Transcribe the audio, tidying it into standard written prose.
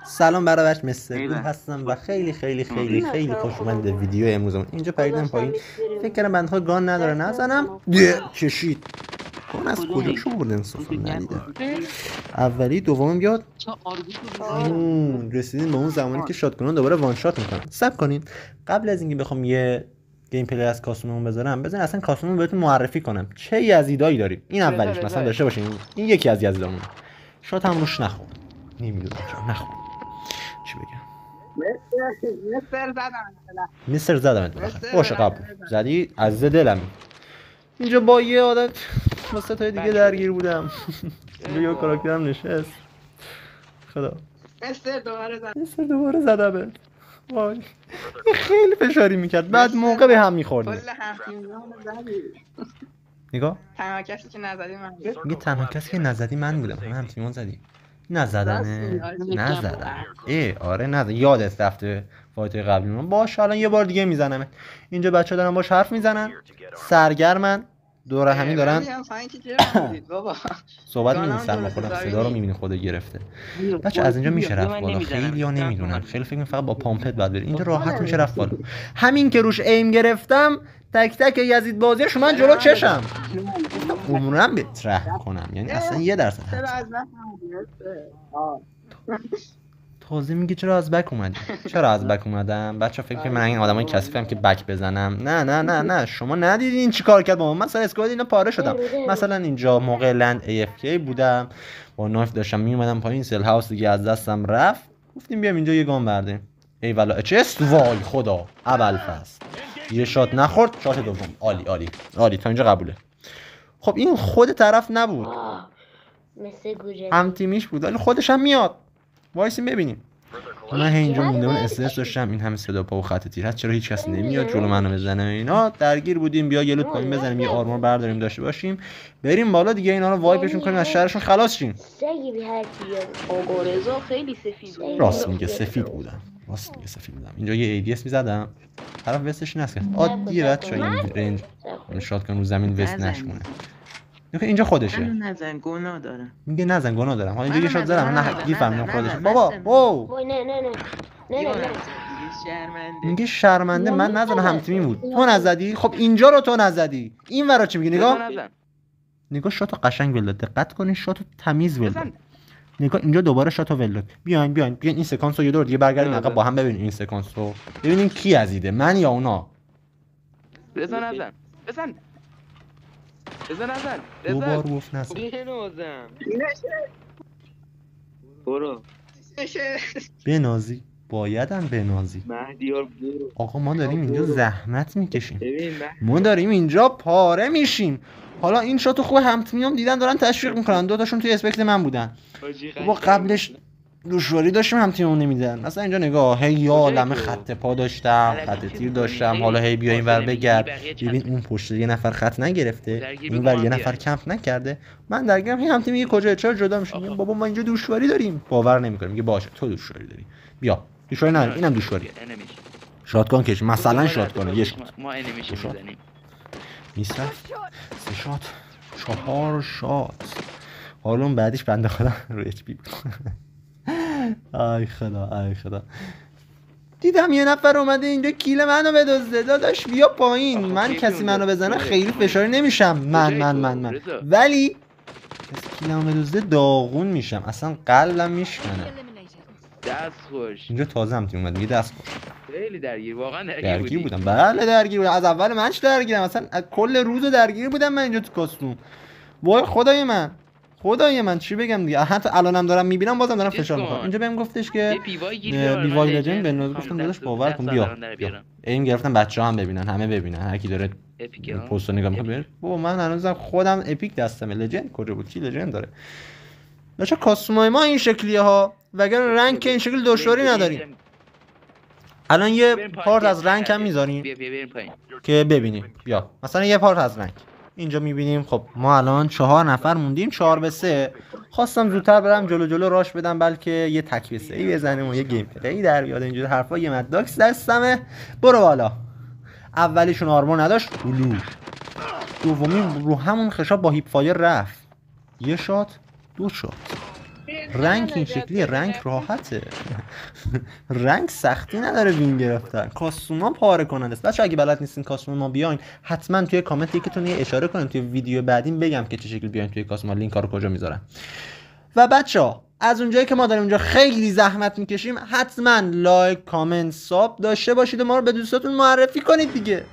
سلام برابرش مستر گول هستم و خیلی خیلی خیلی خیلی خوش اومد به ویدیو امروزمون. اینجا پریدم پایین، فکر کردم بنده خدا گان نداره نزنم، کشید. گان از کجا شو برده انصافا ندیدم. اولی دومم بیاد رسیدیم به اون زمانی که شاتگان دوباره وان شات میکنن. صبر کنین قبل از اینکه بخوام یه گیم پلی از کاستوممون بذارم، بزن اصلا کاستوممون بهتون معرفی کنم چه یزیدایی داریم. این اولیش مثلا داشته باشین، این یکی از یزیدامون. شات هم روش نخورد، نمیدونم چرا نخورد. چی بگم؟ مستر زدم باشه قبول زدی از دلم. اینجا با یه عادت واسه تای دیگه درگیر بودم. یه کاراکترم نشست. خدا مستر دوباره زدم. وای خیلی فشاری میکرد، بعد موقع به هم میخوردیم. نگاه تنها کسی که نزدی من بودم. میگه تنها کسی که نزدی من بودم. همه هم تیمون زدی. نزدنه آره نزد. یادت رفته فایتای قبلی من. باشه الان یه بار دیگه میزنم. اینجا بچه دارن باش حرف میزنن، سرگرمن، دوره همین دارن صحبت می‌کنن. خودم صدا رو می‌بینی خود گرفته. بچه از اینجا میشه رفت بالا. خیلی ها نمیدونن، خیلی فکر فقط با پامپت بعد بری. اینجا راحت میشه رفت بالا. همین که روش ایم گرفتم تک تک یزید بازیش من جلو چشم عمرم بتره کنم، یعنی اصلا 1% تازه میگه چرا از بک اومدی؟ چرا از بک اومدم؟ بچه‌ها فکر کنم من این آدمای کثیفم که بک بزنم. نه نه نه نه شما ندیدین چیکار کرد با من. مثلا اسکواد اینا پاره شدم. مثلا اینجا موقع لند AFK بودم با نایف داشتم میومدم پایین، سل هاوس دیگه از دستم رفت. گفتیم بیام اینجا یه گام بردیم. ای والا اچ وای خدا ابوالفضل یه شات نخورد. شات دوم عالی عالی عالی تا اینجا قبوله. خب این خود طرف نبود، هم تیمیش بود، ولی خودش هم میاد. وایسیم ببینیم. من اینجا مونده اون استرس داشتم، این همه صدا پا و خط تیر هست، چرا هیچ کس نمیاد جلو منو بزنه؟ اینا درگیر بودیم. بیا یه لوت پایین بزنیم، یه آرمور برداریم داشته باشیم، بریم بالا دیگه. اینا رو وایپشون کنیم، از شهرشون خلاص شیم. خیلی سفید. راست میگه سفید بودم. راست میگه سفید بودم. اینجا یه ADS میزدم، طرف وستش نسکه. عادیه بچا این رنج شاتگان رو زمین وست نشمونه. اینجا خودشه. نزن گناه دارم. میگه نزن گناه دارم. حالا اینجا یه شات زدم نه گیفم خودشه. بابا واو میگه شرمنده من نزدم، هم تیمی بود. تو نزدی. خب اینجا رو تو نزدی، این ورا چی میگه؟ نگاه شاتو قشنگ ولد. دقت کنین شاتو تمیز ولد. نگاه اینجا دوباره شاتو ولد. بیاین این سکانس رو یه دور دیگه برگردیم عقب با هم ببینیم این سکانس رو. ببینین کی ازیده، من یا اونا. بزن دو بار گفت نزن. برو بنازی بایدم بنازی. آقا ما داریم اینجا زحمت میکشیم، ما داریم اینجا پاره میشیم. حالا این شاتو خوب همتیمیام دیدن دارن تشویق میکنن. دوتاشون توی اسپکت من بودن. با قبلش دشواری داشتیم همتیممون نمیدن. مثلا اینجا نگاه هی یا عالمه خط پا داشتم، خط تیر داشتم. حالا هی بیا اینور بگرد ببین اون پشت یه نفر خط نگرفته، اینور یه نفر کمپ نکرده، من درگیرم. هی همتیم میگه کجا چرا جدا میشیم؟ بابا ما اینجا دشواری داریم. باور نمیکنیم. میگه باشه تو دشواری داری، بیا دشواری نداری، اینم دشواری. شاتگان کش مثلا شاتگان یه شات ما انیمیشن میزنیم. میسرفت 3 شات 4 شات. حالا اون بعدیش بنده خدا رو اچ پی بود. آی خدا دیدم یه نفر اومده اینجا کیل منو بدزده. داداش بیا پایین. من کسی منو بزنه خیلی فشاری نمیشم. من ولی کسی کیلمو بدزده داغون میشم، اصلا قلبم میشکنه. دست خوش. اینجا تازه هم تیم اومد میگه دست خوش. خیلی درگیر، واقعا درگیر بودم. بله درگیر بودم. از اول منش درگیرم. اصلا کل روزو درگیر بودم من اینجا تو کاستوم. وای خدای من چی بگم دیگه. حتی الانم دارم میبینم بازم دارم فشار میخورم. اینجا بهم گفتش که بیوای لجند بنوز. گفتم داداش باور کن بیا. این گرفتم بچه‌ها هم ببینن، همه ببینن، هر کی داره پست رو نگاه میکنه. بابا من هنوزم خودم اپیک دستمه. لجند کجا بود؟ کی لجند داره؟ بچا کاستومای ما این شکلیه ها، وگرنه رنگ که این شکل دشواری نداریم. الان یه پارت از رنگ هم میذاریم که ببینیم. بیا مثلا یه پارت از رنگ اینجا میبینیم. خب ما الان 4 نفر موندیم، 4-3. خواستم زودتر برم جلو راش بدم، بلکه یه تک به 3 بزنیم و یه گیم پلی در بیاد. اینجوری حرفا. یه مداکس دستمه. برو بالا. اولیشون آرمور نداشت، هلو. دومی رو همون خشاب با هیپ فایر رفت. یه شات 2 شات. رنگ این شکلی، رنگ راحته. رنگ سختی نداره وین گرفتن. کاستوما پاره کننده است. بچه‌ها اگه بلد نیستین کاستوم ما بیاین، حتما توی کامنت یکیتون یه اشاره کنین، توی ویدیو بعدیم بگم که چه شکلی بیاین توی کاستوم. لینک رو کجا میذارم. و بچه‌ها از اونجایی که ما داریم اونجا خیلی زحمت میکشیم، حتما لایک، کامنت، ساب داشته باشید و ما رو به دوستاتون معرفی کنید دیگه.